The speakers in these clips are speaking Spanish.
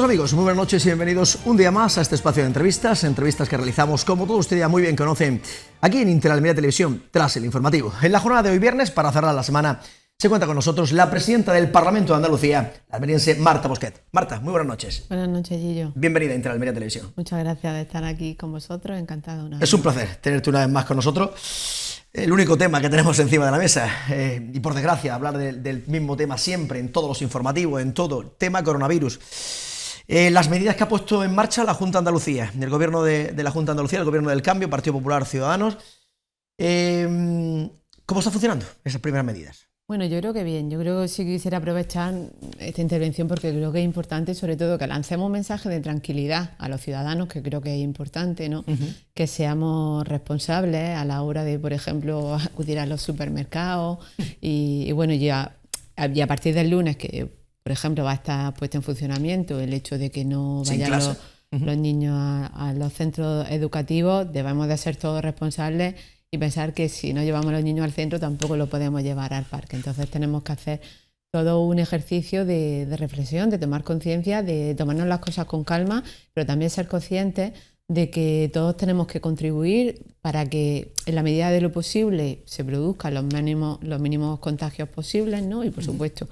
amigos, muy buenas noches y bienvenidos un día más a este espacio de entrevistas que realizamos, como todos ustedes ya muy bien conocen, aquí en Interalmería Televisión, tras el informativo. En la jornada de hoy viernes, para cerrar la semana, se cuenta con nosotros la presidenta del Parlamento de Andalucía, la almeriense Marta Bosquet. Marta, muy buenas noches. Buenas noches, Gillo. Bienvenida a Interalmería Televisión. Muchas gracias de estar aquí con vosotros, encantado. Es un placer tenerte una vez más con nosotros. El único tema que tenemos encima de la mesa, y por desgracia hablar del mismo tema siempre, en todos los informativos, en todo, tema coronavirus. Las medidas que ha puesto en marcha la Junta de Andalucía, el gobierno de la Junta de Andalucía, el gobierno del Cambio, Partido Popular, Ciudadanos. ¿Cómo está funcionando esas primeras medidas? Bueno, yo creo que bien. Yo creo que sí quisiera aprovechar esta intervención porque creo que es importante, sobre todo, que lancemos un mensaje de tranquilidad a los ciudadanos, que creo que es importante, ¿no? Que seamos responsables a la hora de, por ejemplo, acudir a los supermercados y bueno, ya a partir del lunes, que por ejemplo va a estar puesto en funcionamiento el hecho de que no vayan los niños a los centros educativos, debemos de ser todos responsables y pensar que si no llevamos a los niños al centro tampoco lo podemos llevar al parque. Entonces tenemos que hacer todo un ejercicio de reflexión, de tomar conciencia, de tomarnos las cosas con calma, pero también ser conscientes de que todos tenemos que contribuir para que en la medida de lo posible se produzcan los mínimos contagios posibles, ¿no? Y por supuesto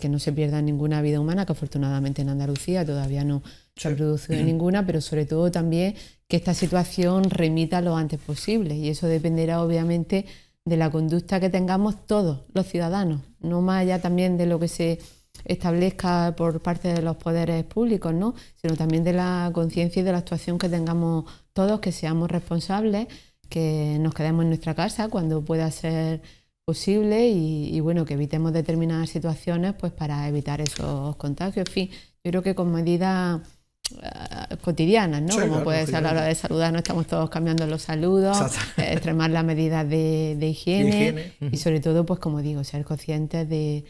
que no se pierda ninguna vida humana, que afortunadamente en Andalucía todavía no se ha producido ninguna, pero sobre todo también que esta situación remita lo antes posible, y eso dependerá obviamente de la conducta que tengamos todos los ciudadanos, no más allá también de lo que se establezca por parte de los poderes públicos, ¿no? Sino también de la conciencia y de la actuación que tengamos todos, que seamos responsables, que nos quedemos en nuestra casa cuando pueda ser posible y bueno, que evitemos determinadas situaciones pues para evitar esos contagios. En fin, yo creo que con medidas cotidianas, ¿no? Sí, como claro, puede ser a la hora de saludar, no estamos todos cambiando los saludos, extremar las medidas de higiene y sobre todo, pues como digo, ser conscientes de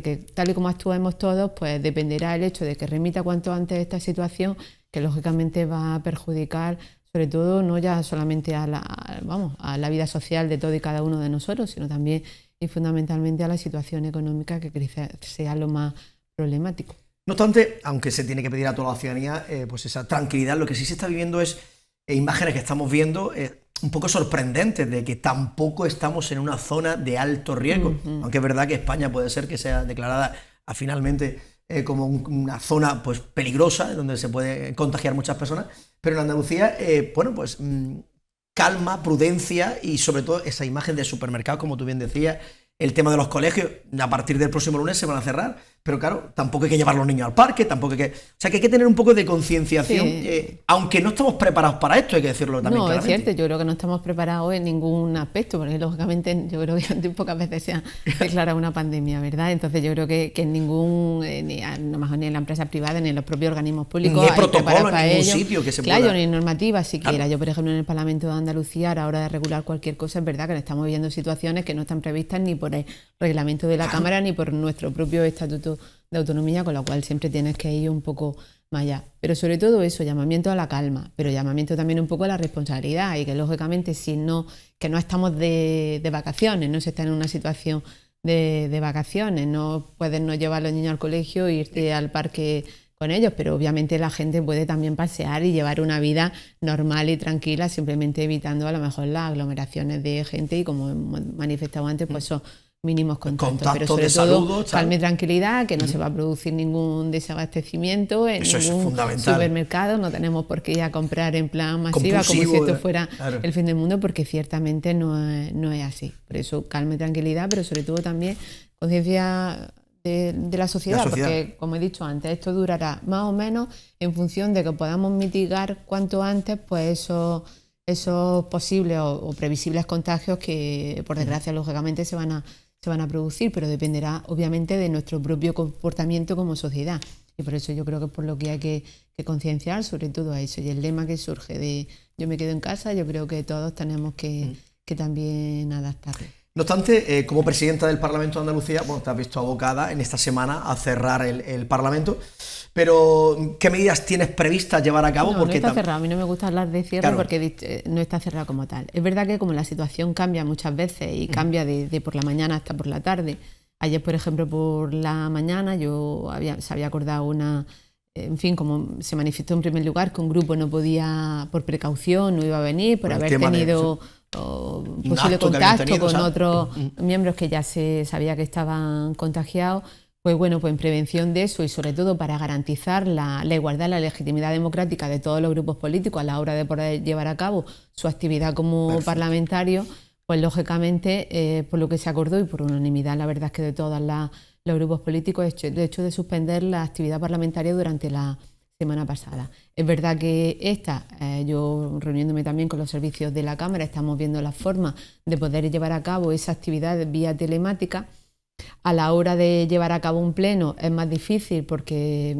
que tal y como actuemos todos, pues dependerá el hecho de que remita cuanto antes esta situación, que lógicamente va a perjudicar sobre todo no ya solamente a la vida social de todo y cada uno de nosotros, sino también y fundamentalmente a la situación económica, que quizás sea lo más problemático. No obstante, aunque se tiene que pedir a toda la ciudadanía pues esa tranquilidad, lo que sí se está viviendo es imágenes que estamos viendo un poco sorprendentes de que tampoco estamos en una zona de alto riesgo, aunque es verdad que España puede ser que sea declarada finalmente como una zona pues peligrosa, donde se puede contagiar muchas personas, pero en Andalucía, calma, prudencia y sobre todo esa imagen de supermercados, como tú bien decías. El tema de los colegios, a partir del próximo lunes se van a cerrar, pero claro, tampoco hay que llevar a los niños al parque, tampoco hay que... O sea, que hay que tener un poco de concienciación, aunque no estamos preparados para esto, hay que decirlo también claramente. Es cierto, yo creo que no estamos preparados en ningún aspecto, porque lógicamente yo creo que pocas veces se ha declarado una pandemia, ¿verdad? Entonces yo creo que en ningún, ni en la empresa privada, ni en los propios organismos públicos... Ni hay protocolo en ningún sitio que se pueda... Claro, ni normativa siquiera. Claro. Yo, por ejemplo, en el Parlamento de Andalucía, a la hora de regular cualquier cosa, es verdad que estamos viendo situaciones que no están previstas ni por el reglamento de la Cámara ni por nuestro propio estatuto de autonomía, con lo cual siempre tienes que ir un poco más allá. Pero sobre todo eso, llamamiento a la calma, pero llamamiento también un poco a la responsabilidad, y que lógicamente que no estamos de vacaciones, no se está en una situación de vacaciones, no puedes no llevar a los niños al colegio e irte al parque con ellos, pero obviamente la gente puede también pasear y llevar una vida normal y tranquila, simplemente evitando a lo mejor las aglomeraciones de gente y, como hemos manifestado antes, pues son mínimos contactos, pero sobre todo calma y tranquilidad, que no se va a producir ningún desabastecimiento en ningún supermercado, no tenemos por qué ir a comprar en plan masiva como si esto fuera el fin del mundo, porque ciertamente no es así. Por eso calma y tranquilidad, pero sobre todo también conciencia de la sociedad, porque como he dicho antes, esto durará más o menos en función de que podamos mitigar cuanto antes pues esos posibles o previsibles contagios que por desgracia lógicamente se van a producir, pero dependerá obviamente de nuestro propio comportamiento como sociedad, y por eso yo creo que es por lo que hay que concienciar sobre todo a eso. Y el lema que surge de yo me quedo en casa, yo creo que todos tenemos que también adaptarlo. No obstante, como presidenta del Parlamento de Andalucía, bueno, te has visto abocada en esta semana a cerrar el Parlamento, pero ¿qué medidas tienes previstas llevar a cabo? No está cerrado, a mí no me gusta hablar de cierre, claro, porque no está cerrado como tal. Es verdad que como la situación cambia muchas veces y cambia de por la mañana hasta por la tarde. Ayer, por ejemplo, por la mañana se había acordado una en fin, como se manifestó en primer lugar que un grupo no podía, por precaución, no iba a venir, por haber tenido posible contacto con otros miembros que ya se sabía que estaban contagiados. Pues bueno, pues en prevención de eso y sobre todo para garantizar la igualdad, la legitimidad democrática de todos los grupos políticos a la hora de poder llevar a cabo su actividad como parlamentario, pues lógicamente por lo que se acordó y por unanimidad, la verdad es que de todos los grupos políticos, el hecho de suspender la actividad parlamentaria durante la semana pasada. Es verdad que yo reuniéndome también con los servicios de la Cámara, estamos viendo las formas de poder llevar a cabo esa actividad vía telemática. A la hora de llevar a cabo un pleno es más difícil porque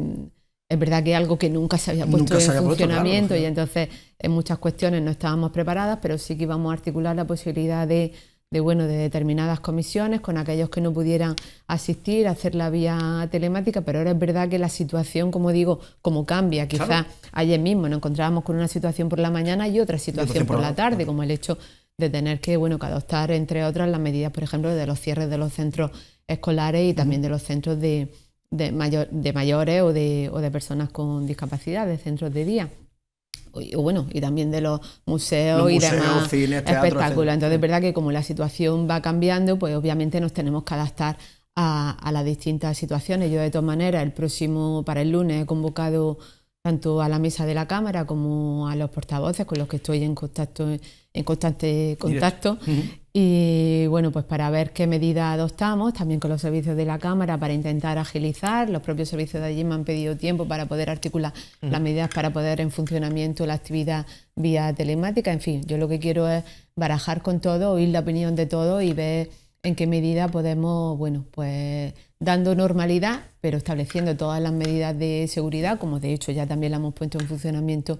es verdad que es algo que nunca se había puesto en funcionamiento, claro. Y entonces en muchas cuestiones no estábamos preparadas, pero sí que íbamos a articular la posibilidad de determinadas comisiones con aquellos que no pudieran asistir, hacer la vía telemática, pero ahora es verdad que la situación, como digo, como cambia, quizás claro. Ayer mismo nos encontrábamos con una situación por la mañana y otra situación por la tarde, como el hecho de tener que adoptar, entre otras, las medidas, por ejemplo, de los cierres de los centros escolares y también de los centros de mayores o de personas con discapacidad, de centros de día. Y también de los museos y demás cines, espectáculos. Entonces es verdad que como la situación va cambiando, pues obviamente nos tenemos que adaptar a las distintas situaciones. Yo de todas maneras para el lunes he convocado tanto a la mesa de la Cámara como a los portavoces con los que estoy en constante contacto. Y bueno, pues para ver qué medidas adoptamos, también con los servicios de la Cámara para intentar agilizar. Los propios servicios de allí me han pedido tiempo para poder articular las medidas para poder en funcionamiento la actividad vía telemática. En fin, yo lo que quiero es barajar con todo, oír la opinión de todos y ver en qué medida podemos, pues dando normalidad, pero estableciendo todas las medidas de seguridad, como de hecho ya también la hemos puesto en funcionamiento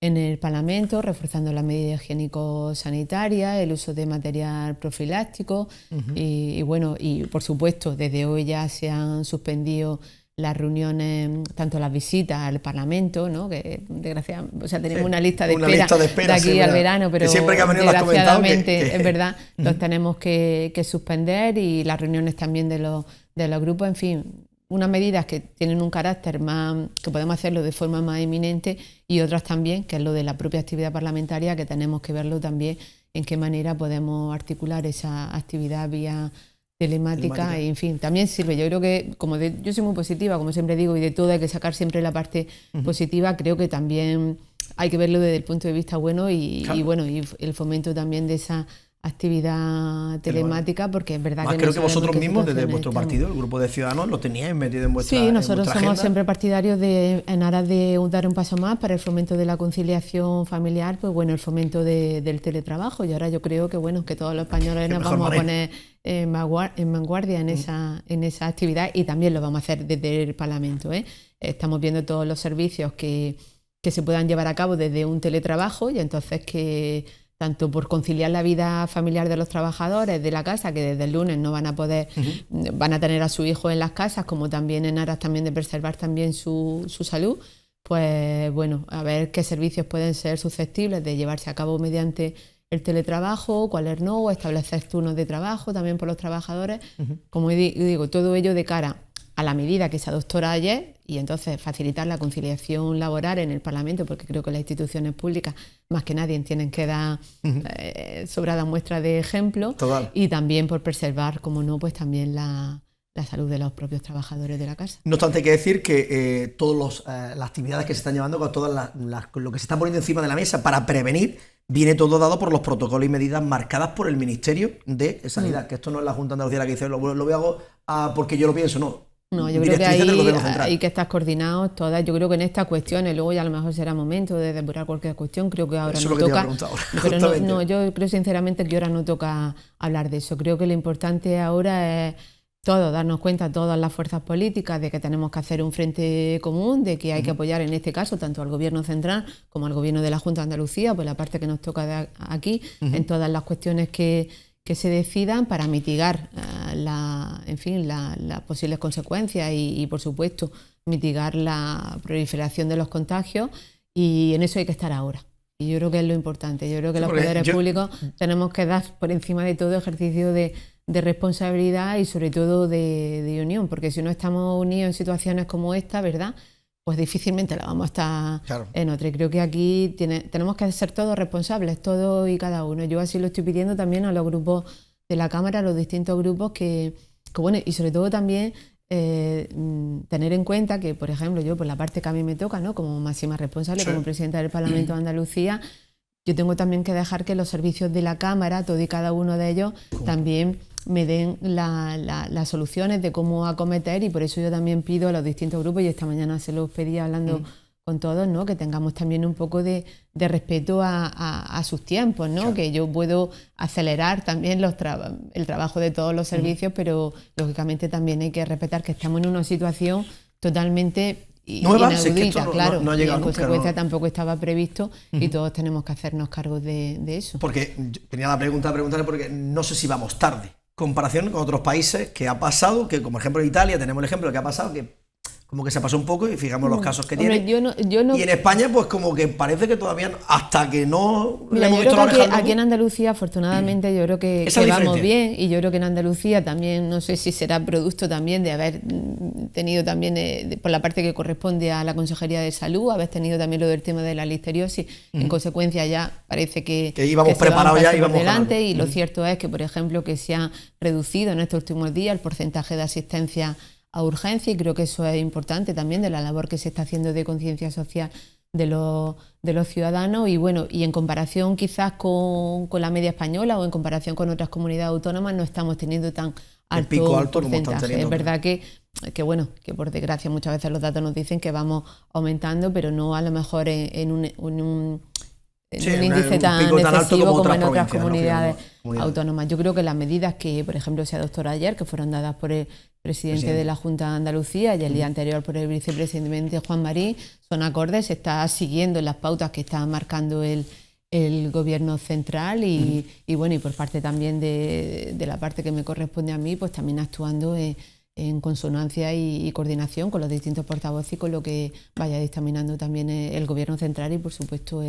en el Parlamento, reforzando las medidas higiénico-sanitarias, el uso de material profiláctico y por supuesto desde hoy ya se han suspendido las reuniones, tanto las visitas al Parlamento, ¿no? Que desgraciadamente, tenemos una lista de espera de aquí al verano, pero siempre que ha venido desgraciadamente es verdad, los tenemos que suspender y las reuniones también de los grupos, en fin, unas medidas que tienen un carácter más, que podemos hacerlo de forma más inminente y otras también, que es lo de la propia actividad parlamentaria, que tenemos que verlo también en qué manera podemos articular esa actividad vía telemática. Y en fin, también sirve. Yo creo que, yo soy muy positiva, como siempre digo, y de todo hay que sacar siempre la parte positiva, creo que también hay que verlo desde el punto de vista bueno y el fomento también de esa actividad telemática, porque es verdad que creo que vosotros mismos desde vuestro partido, el grupo de Ciudadanos, lo teníais metido en vuestra agenda. Sí, nosotros somos siempre partidarios en aras de dar un paso más para el fomento de la conciliación familiar, pues bueno, el fomento del teletrabajo, y ahora yo creo que que todos los españoles nos vamos a poner en vanguardia en esa actividad, y también lo vamos a hacer desde el Parlamento, Estamos viendo todos los servicios que se puedan llevar a cabo desde un teletrabajo, y entonces que tanto por conciliar la vida familiar de los trabajadores de la casa, que desde el lunes no van a poder, van a tener a su hijo en las casas, como también en aras también de preservar también su salud, pues bueno, a ver qué servicios pueden ser susceptibles de llevarse a cabo mediante el teletrabajo, cuáles no, o establecer turnos de trabajo también por los trabajadores. Como digo, todo ello de cara a la medida que se adoptó ayer, y entonces facilitar la conciliación laboral en el Parlamento, porque creo que las instituciones públicas, más que nadie, tienen que dar sobrada muestra de ejemplo. Total. Y también por preservar, como no, pues también la salud de los propios trabajadores de la casa. No obstante, hay que decir que todas las actividades que se están llevando, con lo que se está poniendo encima de la mesa para prevenir, viene todo dado por los protocolos y medidas marcadas por el Ministerio de Sanidad, que esto no es la Junta de Andalucía la que dice lo voy a hago porque yo lo pienso, no. No, yo creo que hay que estar coordinados todas. Yo creo que en estas cuestiones, luego ya a lo mejor será momento de depurar cualquier cuestión, creo que ahora no toca. Pero yo creo sinceramente que ahora no toca hablar de eso. Creo que lo importante ahora es darnos cuenta, todas las fuerzas políticas, de que tenemos que hacer un frente común, de que hay que apoyar en este caso tanto al Gobierno central como al Gobierno de la Junta de Andalucía, pues la parte que nos toca de aquí, en todas las cuestiones que se decidan para mitigar las posibles consecuencias y, por supuesto, mitigar la proliferación de los contagios, y en eso hay que estar ahora. Y yo creo que es lo importante. Yo creo que los poderes públicos tenemos que dar por encima de todo ejercicio de responsabilidad y sobre todo de unión, porque si no estamos unidos en situaciones como esta, ¿verdad?, pues difícilmente la vamos a estar Claro. en otra. Y creo que aquí tenemos que ser todos responsables, todos y cada uno. Yo así lo estoy pidiendo también a los grupos de la Cámara, a los distintos grupos que bueno, y sobre todo también tener en cuenta que, por ejemplo, yo por la parte que a mí me toca, ¿no?, como máxima responsable, Sí. como presidenta del Parlamento de Andalucía, yo tengo también que dejar que los servicios de la Cámara, todo y cada uno de ellos, también me den las soluciones de cómo acometer, y por eso yo también pido a los distintos grupos, y esta mañana se los pedí hablando con todos, ¿no?, que tengamos también un poco de respeto a sus tiempos, ¿no? Claro. Que yo puedo acelerar también el trabajo de todos los servicios, pero lógicamente también hay que respetar que estamos en una situación totalmente nueva, inaudita, si es que esto claro, no ha y llegado en nunca, consecuencia ¿no? tampoco estaba previsto, y todos tenemos que hacernos cargo de eso. Porque yo tenía la pregunta de preguntarle porque no sé si vamos tarde. Comparación con otros países que ha pasado, que como ejemplo en Italia tenemos el ejemplo de que ha pasado, que como que se pasó un poco y fijamos los casos que Hombre, tiene. yo no. Y en España pues como que parece que todavía hasta que no le Mira, hemos yo visto creo la que oreja al aquí en lobo. Andalucía, afortunadamente, yo creo que Esa es la vamos diferencia. bien, y yo creo que en Andalucía también, no sé si será producto también de haber tenido también, por la parte que corresponde a la Consejería de Salud, haber tenido también lo del tema de la listeriosis, en consecuencia ya parece que íbamos se va un preparados ya, paso por íbamos delante, ganando. y lo cierto es que, por ejemplo, que se ha reducido en estos últimos días el porcentaje de asistencia a urgencia, y creo que eso es importante también de la labor que se está haciendo de conciencia social de los ciudadanos, y bueno, y en comparación quizás con la media española o en comparación con otras comunidades autónomas no estamos teniendo tan El pico alto como porcentaje. están teniendo. Es verdad que bueno, que por desgracia muchas veces los datos nos dicen que vamos aumentando, pero no a lo mejor en un Sí, índice un tan pico tan alto excesivo como como otras en otras provincias, comunidades lógicamente. autónomas. Yo creo que las medidas que, por ejemplo, se adoptaron ayer, que fueron dadas por el presidente de la Junta de Andalucía y el día anterior por el vicepresidente Juan Marín, son acordes, se está siguiendo las pautas que está marcando el gobierno central, y bueno, y por parte también de la parte que me corresponde a mí, pues también actuando en consonancia y coordinación con los distintos portavoces y con lo que vaya dictaminando también el gobierno central y, por supuesto,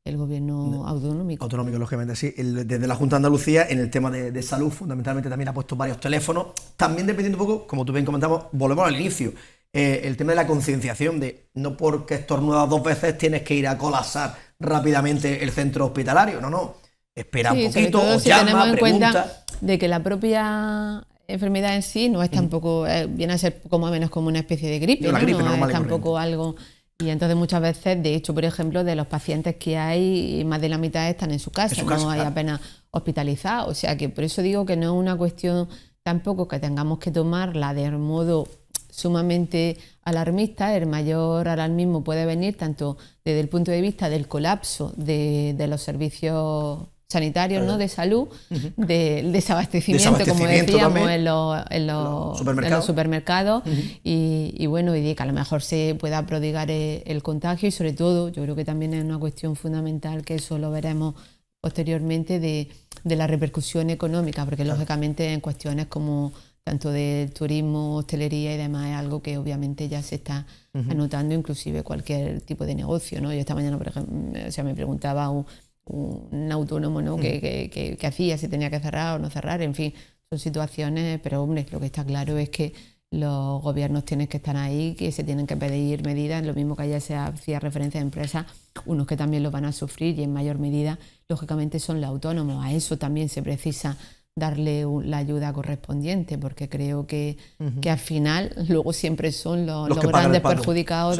el gobierno autonómico. Autonómico, lógicamente, sí. Desde la Junta de Andalucía, en el tema de salud, fundamentalmente también ha puesto varios teléfonos. También dependiendo un poco, como tú bien comentabas, volvemos al inicio. El tema de la concienciación, de no porque estornudas 2 veces tienes que ir a colapsar rápidamente el centro hospitalario. No. Espera un poquito, sobre todo o si llama, tenemos en pregunta. cuenta de que la propia enfermedad en sí no es tampoco, viene a ser como menos como una especie de gripe, No, la gripe no normal es y tampoco algo. Y entonces muchas veces, de hecho, por ejemplo, de los pacientes que hay, más de la mitad están en su casa, no hay claro. apenas hospitalizados. O sea que por eso digo que no es una cuestión tampoco que tengamos que tomarla de modo sumamente alarmista. El mayor alarmismo puede venir tanto desde el punto de vista del colapso de los servicios sanitarios, ¿no?, de salud, del desabastecimiento, como decíamos, en los supermercados, y bueno, y de que a lo mejor se pueda prodigar el contagio, y sobre todo, yo creo que también es una cuestión fundamental, que eso lo veremos posteriormente, de la repercusión económica, porque lógicamente en cuestiones como tanto del turismo, hostelería y demás, es algo que obviamente ya se está anotando, inclusive cualquier tipo de negocio, ¿no? Yo esta mañana, por ejemplo, me preguntaba un autónomo, ¿no?, que hacía, si tenía que cerrar o no cerrar, en fin, son situaciones, pero hombre, lo que está claro es que los gobiernos tienen que estar ahí, que se tienen que pedir medidas, lo mismo que ayer se hacía referencia a empresas, unos que también lo van a sufrir, y en mayor medida, lógicamente, son los autónomos. A eso también se precisa darle la ayuda correspondiente, porque creo que al final luego siempre son los grandes perjudicados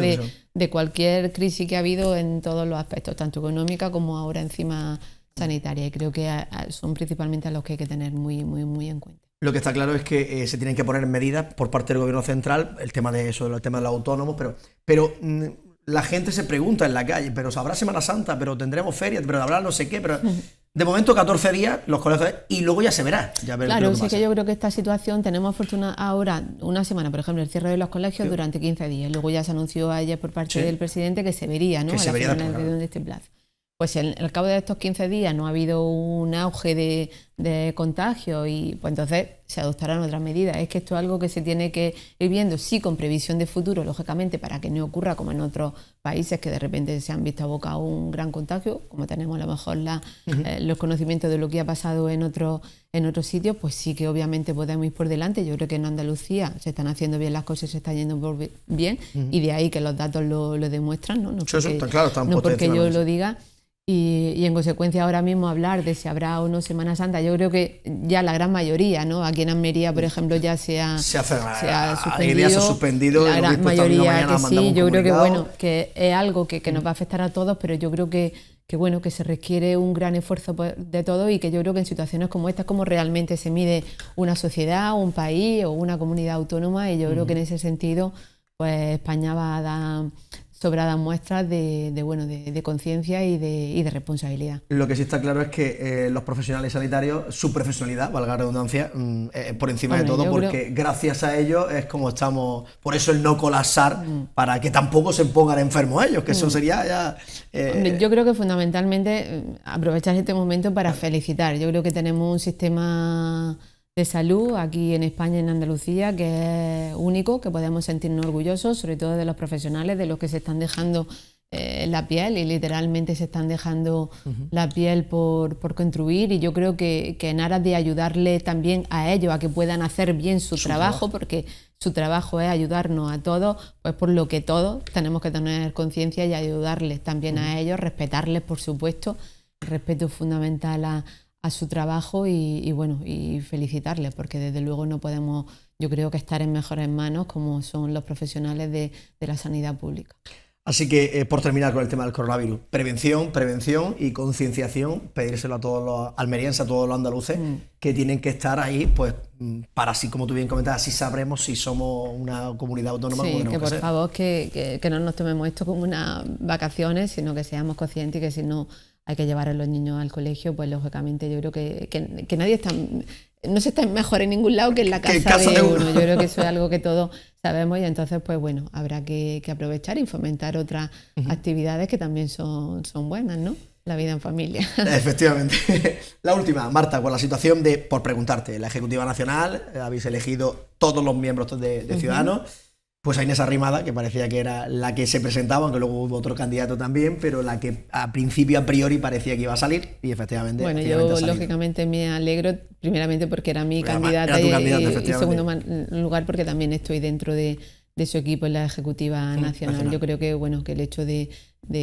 de cualquier crisis que ha habido en todos los aspectos, tanto económica como ahora encima sanitaria, y creo que son principalmente a los que hay que tener muy, muy, muy en cuenta. Lo que está claro es que se tienen que poner medidas por parte del gobierno central, el tema de eso, el tema de los autónomos, pero la gente se pregunta en la calle, pero habrá Semana Santa, pero tendremos ferias, pero habrá no sé qué, pero de momento 14 días los colegios, y luego ya se verá. Claro, sí, que yo creo que esta situación, tenemos fortuna ahora, una semana, por ejemplo, el cierre de los colegios durante 15 días, luego ya se anunció ayer por parte del presidente que se vería, ¿no?, que se vería de este plazo. Pues en el cabo de estos 15 días no ha habido un auge de contagio y pues entonces se adoptarán otras medidas. Es que esto es algo que se tiene que ir viendo, sí, con previsión de futuro, lógicamente, para que no ocurra como en otros países que de repente se han visto abocados a un gran contagio, como tenemos a lo mejor los conocimientos de lo que ha pasado en otros sitios, pues sí que obviamente podemos ir por delante. Yo creo que en Andalucía se están haciendo bien las cosas, se está yendo bien, y de ahí que los datos lo demuestran, ¿no? No porque, eso está claro, está no porque yo lo diga. Y en consecuencia ahora mismo hablar de si habrá o no Semana Santa, yo creo que ya la gran mayoría, ¿no? Aquí en Almería, por ejemplo, ya se ha suspendido. La gran mayoría que sí, yo creo que bueno, que es algo que nos va a afectar a todos, pero yo creo que bueno, que se requiere un gran esfuerzo de todos y que yo creo que en situaciones como esta, como realmente se mide una sociedad, un país o una comunidad autónoma, y yo creo que en ese sentido, pues España va a dar sobradas muestras de conciencia y de responsabilidad. Lo que sí está claro es que los profesionales sanitarios, su profesionalidad, valga la redundancia, por encima de todo, porque gracias a ellos es como estamos, por eso el no colapsar, para que tampoco se pongan enfermos ellos, que eso sería ya... Yo creo que fundamentalmente aprovechar este momento para felicitar. Yo creo que tenemos un sistema de salud aquí en España, en Andalucía, que es único, que podemos sentirnos orgullosos, sobre todo de los profesionales, de los que se están dejando la piel, y literalmente se están dejando la piel por contribuir, y yo creo que en aras de ayudarle también a ellos a que puedan hacer bien su trabajo, porque su trabajo es ayudarnos a todos, pues por lo que todos tenemos que tener conciencia y ayudarles también a ellos, respetarles, por supuesto. El respeto es fundamental a su trabajo y bueno, y felicitarles, porque desde luego no podemos, yo creo, que estar en mejores manos como son los profesionales de la sanidad pública. Así que, por terminar con el tema del coronavirus, prevención y concienciación, pedírselo a todos los almerienses, a todos los andaluces, que tienen que estar ahí, pues, para así, como tú bien comentas, así sabremos si somos una comunidad autónoma. Sí, que por favor que no nos tomemos esto como unas vacaciones, sino que seamos conscientes y que si no hay que llevar a los niños al colegio, pues lógicamente yo creo que nadie está... No se está mejor en ningún lado que en la casa de uno. Yo creo que eso es algo que todos sabemos, y entonces, pues bueno, habrá que aprovechar y fomentar otras actividades que también son buenas, ¿no? La vida en familia. Efectivamente. La última, Marta, con la situación de, por preguntarte, la Ejecutiva Nacional, habéis elegido todos los miembros de Ciudadanos, pues a Inés Arrimada, que parecía que era la que se presentaba, aunque luego hubo otro candidato también, pero la que a priori parecía que iba a salir, y efectivamente... Bueno, yo lógicamente me alegro, primeramente porque era mi candidata, y en segundo lugar porque también estoy dentro de su equipo en la Ejecutiva Nacional. Yo creo que bueno, que el hecho de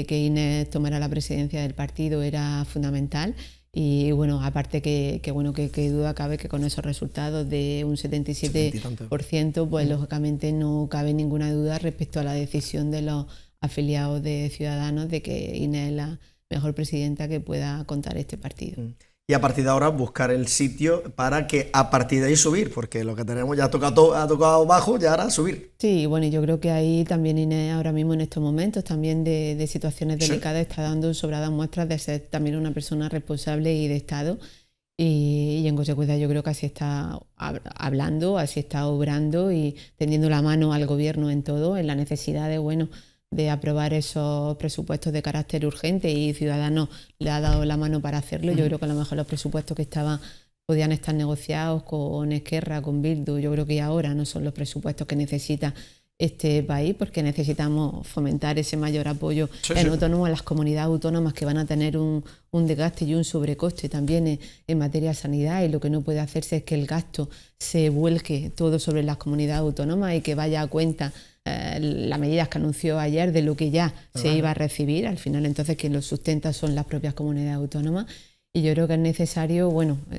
que Inés tomara la presidencia del partido era fundamental. Y bueno, aparte que duda cabe que con esos resultados de un 77%, pues lógicamente no cabe ninguna duda respecto a la decisión de los afiliados de Ciudadanos de que Inés es la mejor presidenta que pueda contar este partido. Y a partir de ahora buscar el sitio para que a partir de ahí subir, porque lo que tenemos ya ha tocado bajo, ya ahora subir. Sí, bueno, y yo creo que ahí también Inés ahora mismo en estos momentos también de situaciones delicadas está dando sobradas muestras de ser también una persona responsable y de Estado, y en consecuencia yo creo que así está hablando, así está obrando y tendiendo la mano al gobierno en todo, en la necesidad de aprobar esos presupuestos de carácter urgente, y Ciudadanos le ha dado la mano para hacerlo. Yo creo que a lo mejor los presupuestos que podían estar negociados con Esquerra, con Bildu, yo creo que ahora no son los presupuestos que necesita este país, porque necesitamos fomentar ese mayor apoyo en autónomos, en las comunidades autónomas que van a tener un desgaste y un sobrecoste también en materia de sanidad, y lo que no puede hacerse es que el gasto se vuelque todo sobre las comunidades autónomas y que vaya a cuenta las medidas que anunció ayer de lo que ya se iba a recibir. Al final, entonces, quien lo sustenta son las propias comunidades autónomas, y yo creo que es necesario,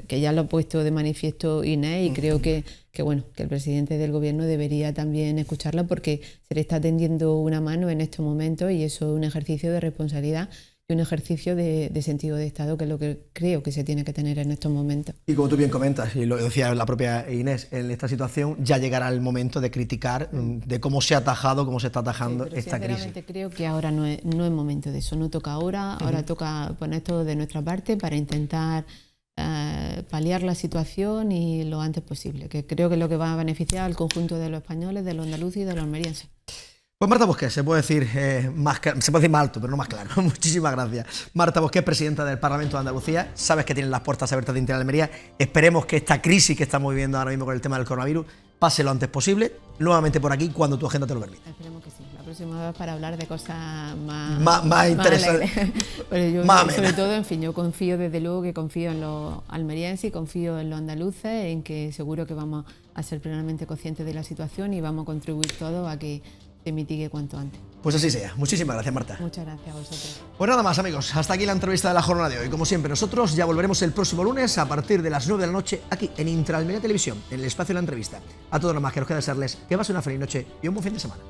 que ya lo ha puesto de manifiesto Inés, y creo que el presidente del gobierno debería también escucharla, porque se le está tendiendo una mano en estos momentos, y eso es un ejercicio de responsabilidad y un ejercicio de sentido de Estado, que es lo que creo que se tiene que tener en estos momentos. Y como tú bien comentas, y lo decía la propia Inés, en esta situación ya llegará el momento de criticar de cómo se ha atajado, cómo se está atajando esta crisis. Sinceramente creo que ahora no es momento de eso, no toca ahora toca poner todo de nuestra parte para intentar paliar la situación y lo antes posible, que creo que es lo que va a beneficiar al conjunto de los españoles, de los andaluces y de los almerienses. Pues Marta Bosquet, se puede decir más alto, pero no más claro. Muchísimas gracias. Marta Bosquet, presidenta del Parlamento de Andalucía. Sabes que tienen las puertas abiertas de Inter Almería. Esperemos que esta crisis que estamos viviendo ahora mismo con el tema del coronavirus pase lo antes posible. Nuevamente por aquí, cuando tu agenda te lo permita. Esperemos que sí. La próxima vez para hablar de cosas más interesantes. Pero yo, sobre todo, en fin, yo confío, desde luego que confío en los almerienses y confío en los andaluces, en que seguro que vamos a ser plenamente conscientes de la situación y vamos a contribuir todos a que se mitigue cuanto antes. Pues así sea. Muchísimas gracias, Marta. Muchas gracias a vosotros. Pues nada más, amigos. Hasta aquí la entrevista de la jornada de hoy. Como siempre, nosotros ya volveremos el próximo lunes a partir de las 9 de la noche aquí en Inter Almería Televisión, en el espacio de la entrevista. A todos los más que nos queda desearles que pasen una feliz noche y un buen fin de semana.